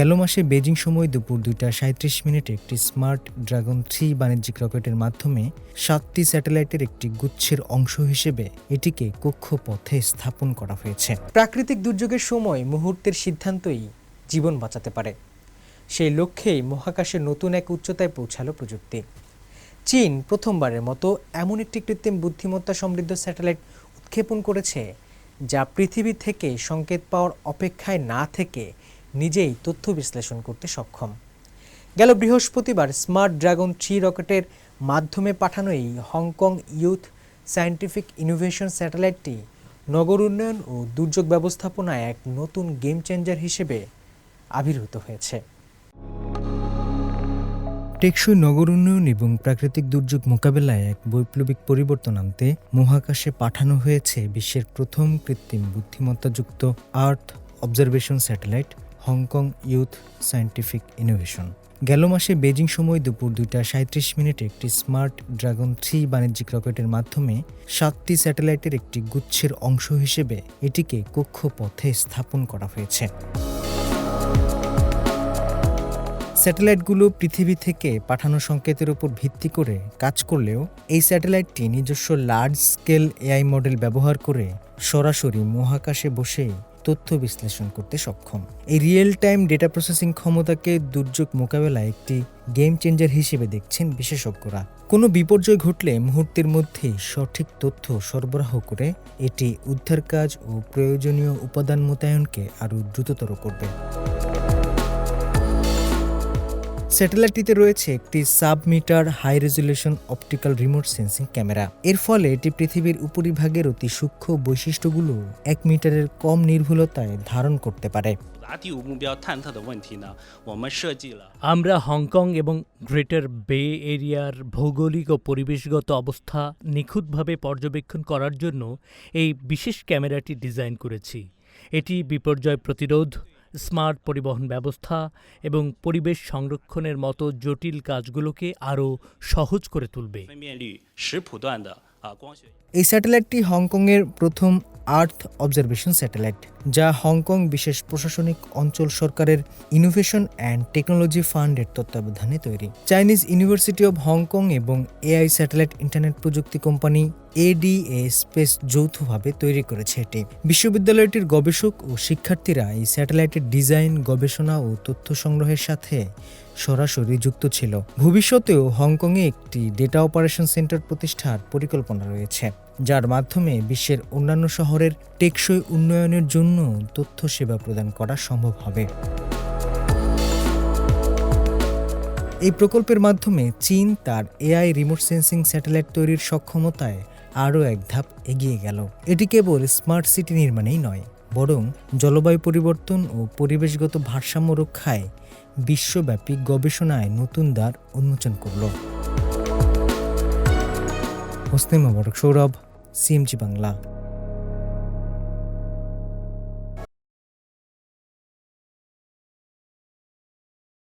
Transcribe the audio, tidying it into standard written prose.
গেল মাসে বেজিং সময় দুপুর 2:37 একটি স্মার্ট ড্রাগন 3 বাণিজ্যিক রকেটের মাধ্যমে 7টি স্যাটেলাইটের একটি গুচ্ছের অংশ হিসেবে এটিকে কক্ষপথে স্থাপন করা হয়েছে। প্রাকৃতিক দুর্যোগের সময় মুহূর্তের সিদ্ধান্তই জীবন বাঁচাতে পারে। সেই লক্ষ্যেই মহাকাশে নতুন এক উচ্চতায় পৌঁছালো প্রযুক্তি। চীন প্রথমবারের মতো এমন একটি কৃত্রিম বুদ্ধিমত্তা সমৃদ্ধ স্যাটেলাইট উৎক্ষেপণ করেছে যা পৃথিবী থেকে সংকেত পাওয়ার অপেক্ষায় না থেকে নিজেই তথ্য বিশ্লেষণ করতে সক্ষম। গেল বৃহস্পতিবার স্মার্ট ড্রাগন 3 রকেটের মাধ্যমে পাঠানো এই হংকং ইউথ সায়েন্টিফিক ইনোভেশন স্যাটেলাইটটি নগর উন্নয়ন ও দুর্যোগ ব্যবস্থাপনায় এক নতুন গেম চেঞ্জার হিসেবে আবির্ভূত হয়েছে। টেকসই নগর উন্নয়ন এবং প্রাকৃতিক দুর্যোগ মোকাবেলায় এক বৈপ্লবিক পরিবর্তন আনতে মহাকাশে পাঠানো হয়েছে বিশ্বের প্রথম কৃত্রিম বুদ্ধিমত্তাযুক্ত earth observation satellite Hong Kong youth scientific innovation. গেল মাসে বেজিং সময় দুপুর 2:37 একটি স্মার্ট ড্রাগন 3 বাণিজ্যিক রকেটের মাধ্যমে 7টি স্যাটেলাইটের একটি গুচ্ছের অংশ হিসেবে এটিকে কক্ষপথে স্থাপন করা হয়েছে। স্যাটেলাইটগুলো পৃথিবী থেকে পাঠানো সংকেতের উপর ভিত্তি করে কাজ করলেও এই স্যাটেলাইটটি নিজস্ব লার্জ স্কেল এআই মডেল ব্যবহার করে সরাসরি মহাকাশে বসে তথ্য বিশ্লেষণ করতে সক্ষম। এই রিয়েল টাইম ডেটা প্রসেসিং ক্ষমতাকে দুর্যোগ মোকাবেলায় একটি গেম চেঞ্জার হিসেবে দেখছেন বিশেষজ্ঞরা। কোনো বিপর্যয় ঘটলে মুহূর্তের মধ্যেই সঠিক তথ্য সরবরাহ করে এটি উদ্ধার কাজ ও প্রয়োজনীয় উপাদান মোতায়েনকে আরও দ্রুততর করবে। স্যাটেলাইটটিতে রয়েছে একটি sub metre high resolution optical remote sensing camera. এর ফলে এটি পৃথিবীর উপরিভাগের অতি সূক্ষ্ম বৈশিষ্ট্যগুলো 1 মিটারের কম নির্ভুলতায় ধারণ করতে পারে। আমরা হংকং এবং গ্রেটার বে এরিয়ার ভৌগোলিক ও পরিবেশগত অবস্থা নিখুঁতভাবে পর্যবেক্ষণ করার জন্য এই বিশেষ ক্যামেরাটি ডিজাইন করেছি। এটি বিপর্যয় প্রতিরোধ, স্মার্ট পরিবহন ব্যবস্থা এবং পরিবেশ সংরক্ষণের মতো জটিল কাজগুলোকে আরও সহজ করে তুলবে। এই স্যাটেলাইটটি হংকংয়ের প্রথম আর্থ অবজারভেশন স্যাটেলাইট, যা হংকং বিশেষ প্রশাসনিক অঞ্চল সরকারের ইনোভেশন অ্যান্ড টেকনোলজি ফান্ডের তত্ত্বাবধানে তৈরি। চাইনিজ ইউনিভার্সিটি অব হংকং এবং এআই স্যাটেলাইট ইন্টারনেট প্রযুক্তি কোম্পানি এডিএ স্পেস যৌথভাবে তৈরি করেছে এটি। বিশ্ববিদ্যালয়টির গবেষক ও শিক্ষার্থীরা এই স্যাটেলাইটের ডিজাইন, গবেষণা ও তথ্য সংগ্রহের সাথে সরাসরি যুক্ত ছিল। ভবিষ্যতেও হংকংয়ে একটি ডেটা অপারেশন সেন্টার প্রতিষ্ঠার পরিকল্পনা রয়েছে, যার মাধ্যমে বিশ্বের অন্যান্য শহরের টেকসই উন্নয়নের জন্য তথ্য সেবা প্রদান করা সম্ভব হবে। এই প্রকল্পের মাধ্যমে চীন তার এআই রিমোট সেন্সিং স্যাটেলাইট তৈরির সক্ষমতায় আরও এক ধাপ এগিয়ে গেল। এটি কেবল স্মার্ট সিটি নির্মাণেই নয়, বরং জলবায়ু পরিবর্তন ও পরিবেশগত ভারসাম্য রক্ষায় বিশ্বব্যাপী গবেষণায় নতুন দ্বার উন্মোচন করল। হোসনে মোবারক সৌরভ, সিএমজি বাংলা।